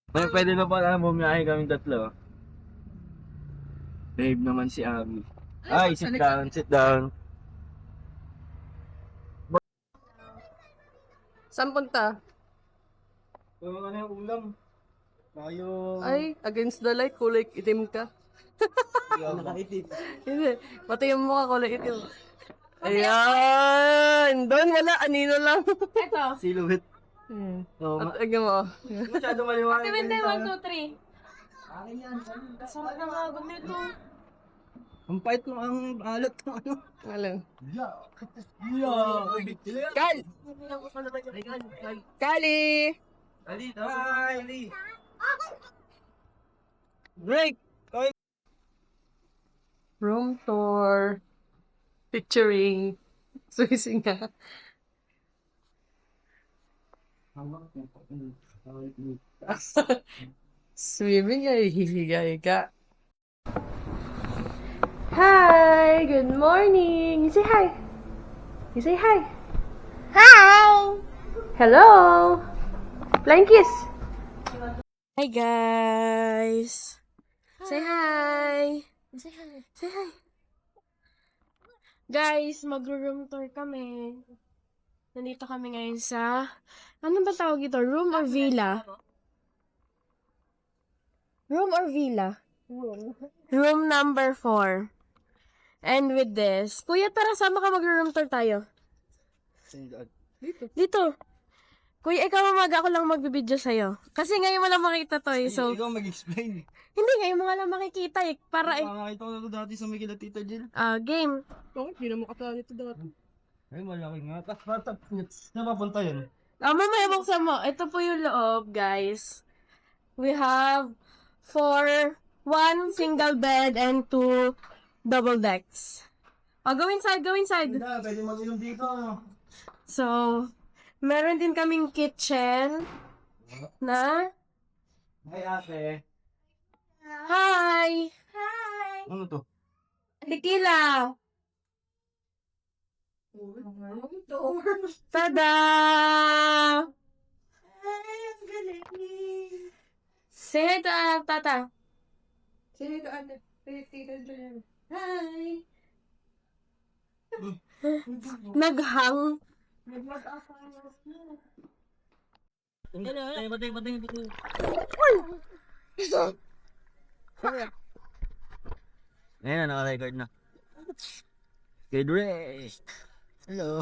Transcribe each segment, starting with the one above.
May pwede na pala bumiyahe kaming tatlo. Babe naman si Abby. Ay, sit down, sit down. Saan punta? Ano na yung ulam? Tayo. Ay, against the light, kulay itim ka. Nakaitit. Hindi, pati yung mukha kulay itim. Ayan! Doon wala, anino lang. Ito. Silhouette. Hmm. Oo At nga. agam mo. Masyado maliwanag. Ate, Wende, 1, 2, 3. Akin yan. Sarap ng agam nito. Ang pait mo ang alat ng ano. Alam. Yeah. Kal! Kali! Ali, hi, Ali. Break! Room tour. Picturing. Suisi nga. Swimming ay hihigay ka. Hi! Good morning! You say hi! You say hi! Hi! Hello! Flying kiss! Hi guys! Say hi! Say hi. Say hi! Guys, mag-room tour kami. Nandito kami ngayon sa, ano ba tawag ito? Room or villa? Room or villa? Room number 4. And with this, kuya, tara, sama ka mag-room tour tayo. Dito. Kuya, ikaw ako lang magbibideo sa'yo. Kasi ngayon mo lang makita to eh. So, Ikaw mag-explain. hindi, ngayon mo nga lang makikita eh. Para eh. Nakakita ko na ito dati sa may kila Tita Jill. Game. Bakit? Hindi na makatala nito dati. Ay, malaki nga. Saan papunta yun? Mamaya buksan mo. Ito po yung loob, guys. We have 1 single bed and 2 double decks. Go inside, go inside. Hindi, pwede mag-inom dito. So, meron din kaming kitchen na Hi, ate. hi! Ano to? Tequila! Tada! Say hi to Tata. Sino ito ate? Tita dyan. Hi! Naghang. Pating. Ayan na, naka-record na. Good rest. Hello.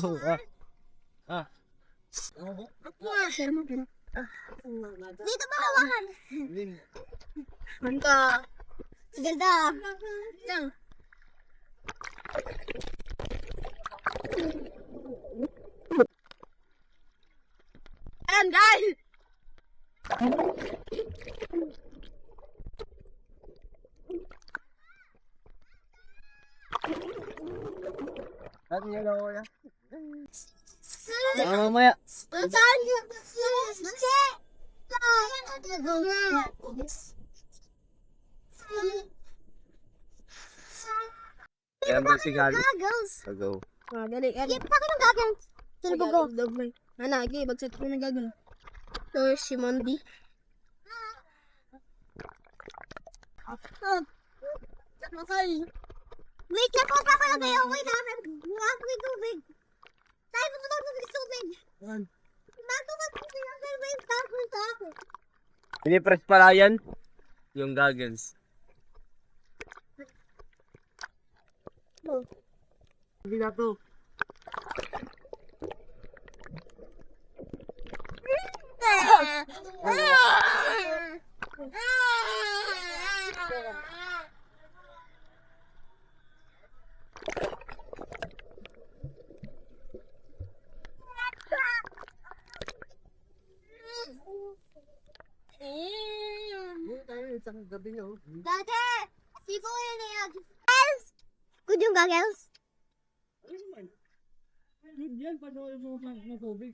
Dito ba hawakan? Ganda. Ganda. Yan. Ayan, guys! At niya lang ako yan. Mamaya. Saan yun? Ayan ba si Gali? Goggles. Go. Dali. Pakit ng goggles. Sino ba go? Ano, bagsit ko ng goggles. So, si Mondi. Wait, kapag pa pala kayo. Wait namin. May tubig. Tayo pa ito ng tubig. Bago ba Pinipress pala yan? Yung goggles. Hindi na to. Dati! Siko yan na yan. Goggles! Good yung goggles? Yan, panoorin mo ng tubig.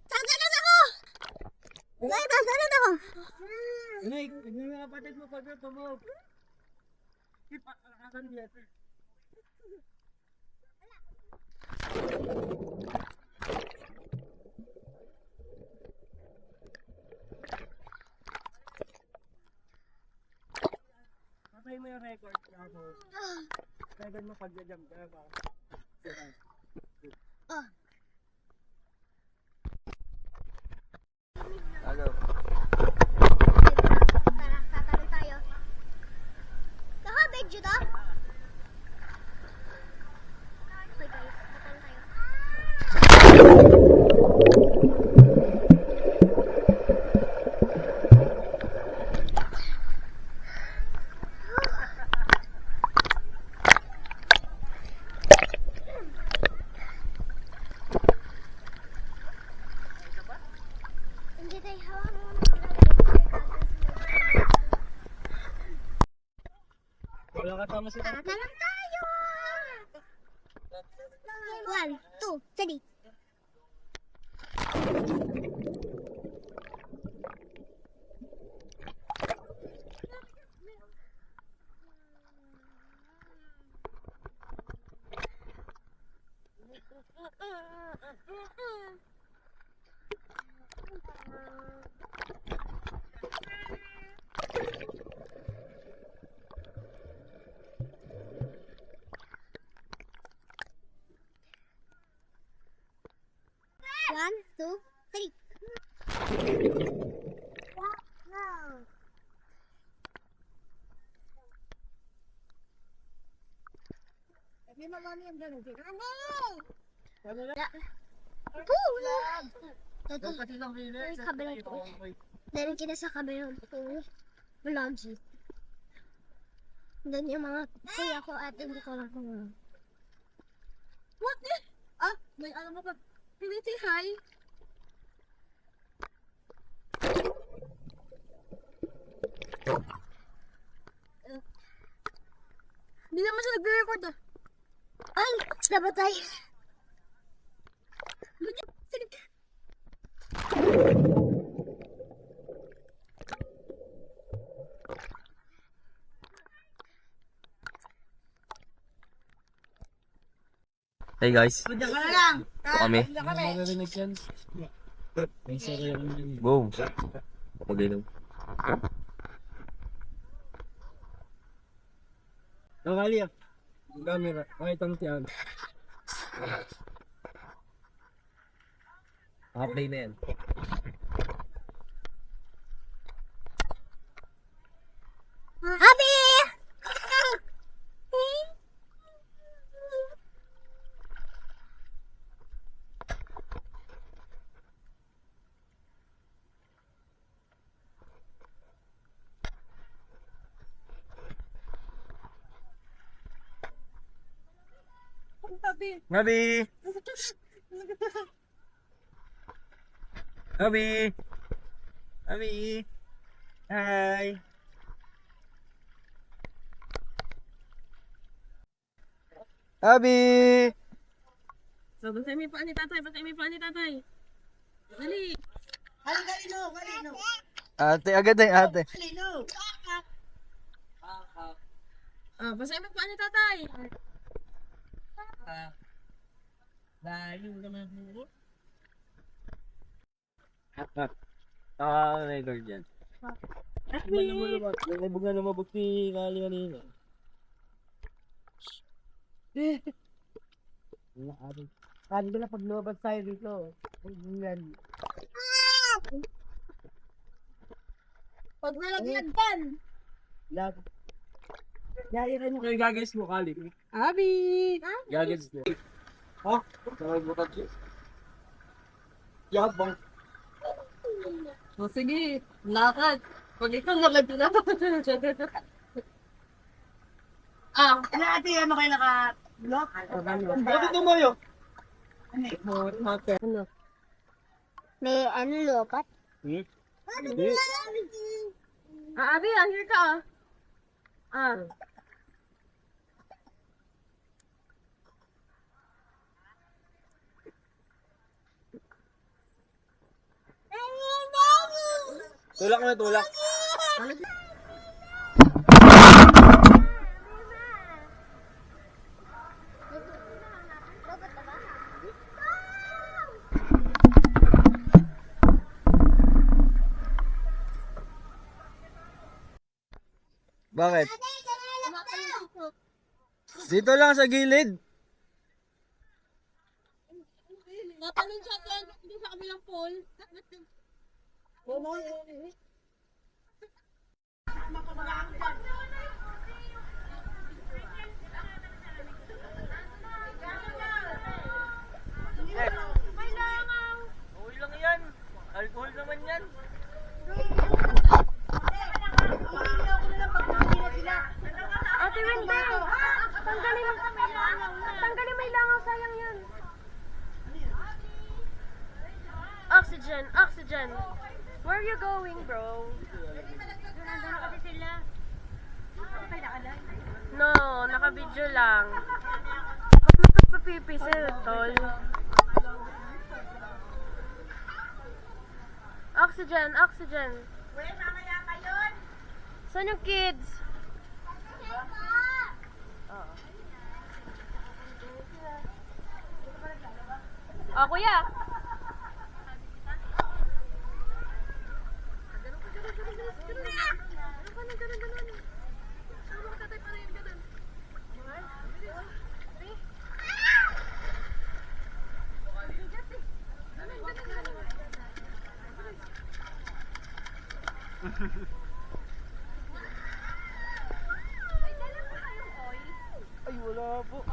Sagalan ako! Dahil sagalan ako! Inay, tignan mo kapatid mo pag ito mo. Akan dito. Patay mo yung record niya ako. Kaya mo pag-jump ka ba? Ano? Tara, tatanong tayo. Naka-medyo na? Okay guys, tatanong tayo. Hindi tayo hawak mo Wala kasama si Tatanong tayo! 1, 2, 3. One, two, three. Wow. Hindi naman yung ganun. Pulang! Totoo. May kabilang po. Meron kita sa kabilang po. Vlogs. Doon yung mga kuya ko at hindi ko lang kung what the? Ah, may alam mo ba? Hindi say hi. Hindi naman siya nag-record ah. Ay, nabatay. Hey guys. Ito kami. Maririnig yan. May sarili yung Boom. Mag-inom. nakali ah. Yung camera. Kahit ang tiyan. Naka-play na yan. Abi! Gabi! Gabi! Gabi! Hi! Gabi! So, basta may paan ni tatay, basta may paan ni tatay. Dali. Ate, agad na yung ate. Ah, basta may paan ni tatay. Dahil mo naman po. Record yan. Nalibog na lumabog si Kali kanina. Kali ko na pag lumabag tayo dito. Yan. Pag nalagyan pan. Lahat. Yairin mo kayo gagawin mo, Kali. Abi! Gagawin mo. Ha? Nakalimutan siya. Yabang. O sige, lakad. Pag ikaw nalagyan na. Ah, Ate, ano kayo naka-block? Bakit tumayo? ano? May ano lopat? Hindi. Ah, Abi, here ka ah. Ah. Tulak mo na tulak. Lopat na ba? Bakit? Kumakain ako. Dito lang sa gilid. Natanong siya doon, hindi sa kabilang pool. Okay lang yan. Alcohol naman yan. Ate Wendy, tanggalin may langaw, sayang yan. Oxygen, oxygen. Where are you going, bro? No, naka-video lang. Ba't magpapipisil, tol? Oxygen, oxygen. Saan yung kids? Oh, kuya. Ay, wala po.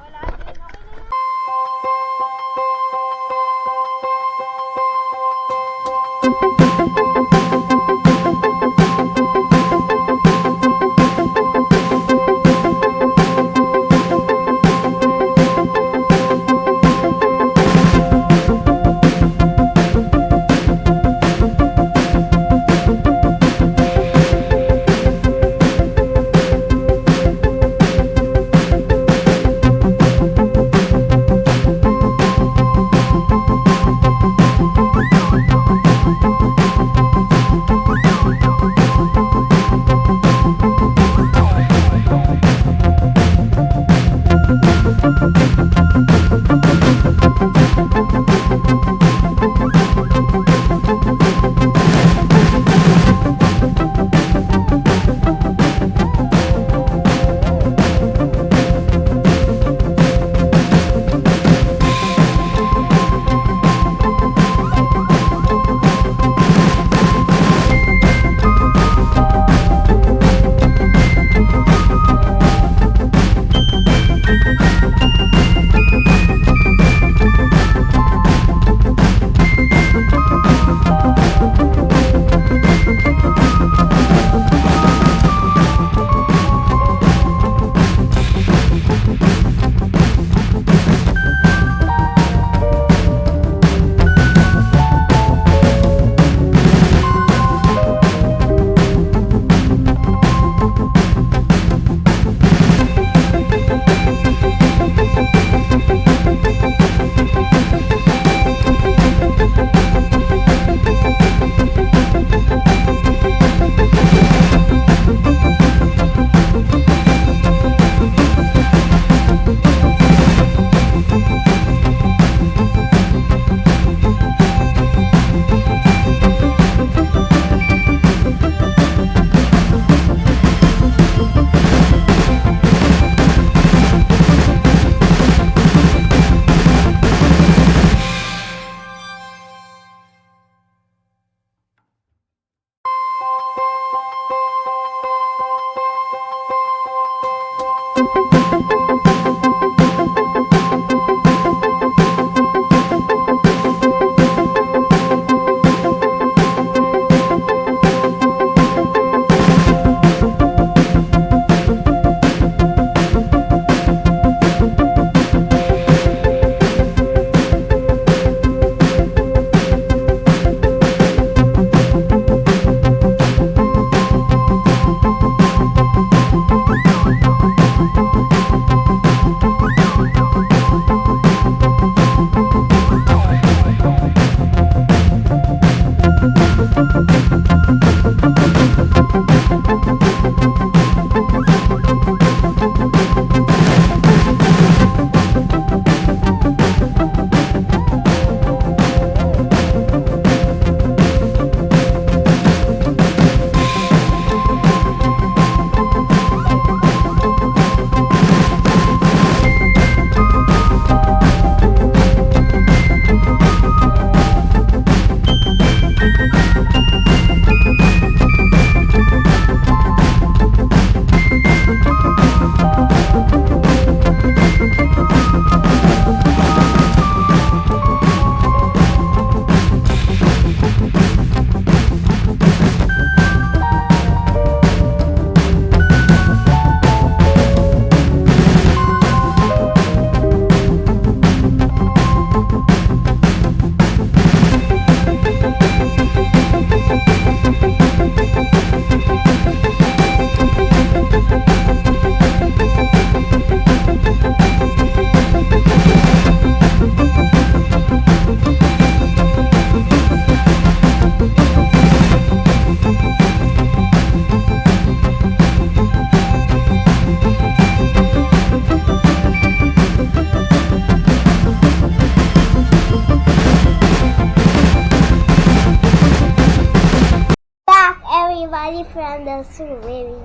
and the swimming.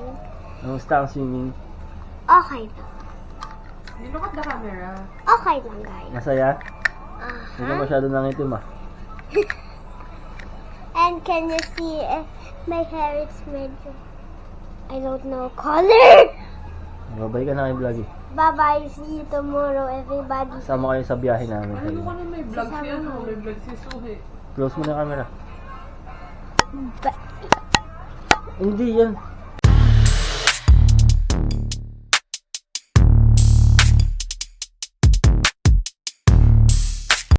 Kamusta ang swimming? Okay lang. You look at the camera. Okay lang, guys. Masaya? Hindi ka masyado nangitim ah. And can you see my hair is medyo, I don't know, color? Babay ka na kay vlog eh. Bye-bye. See you tomorrow, everybody. Sama kayo sa biyahe namin. Ano ko na may vlog si ano? May vlog si Suhe. Close mo na yung camera. Ba- Hindi yan.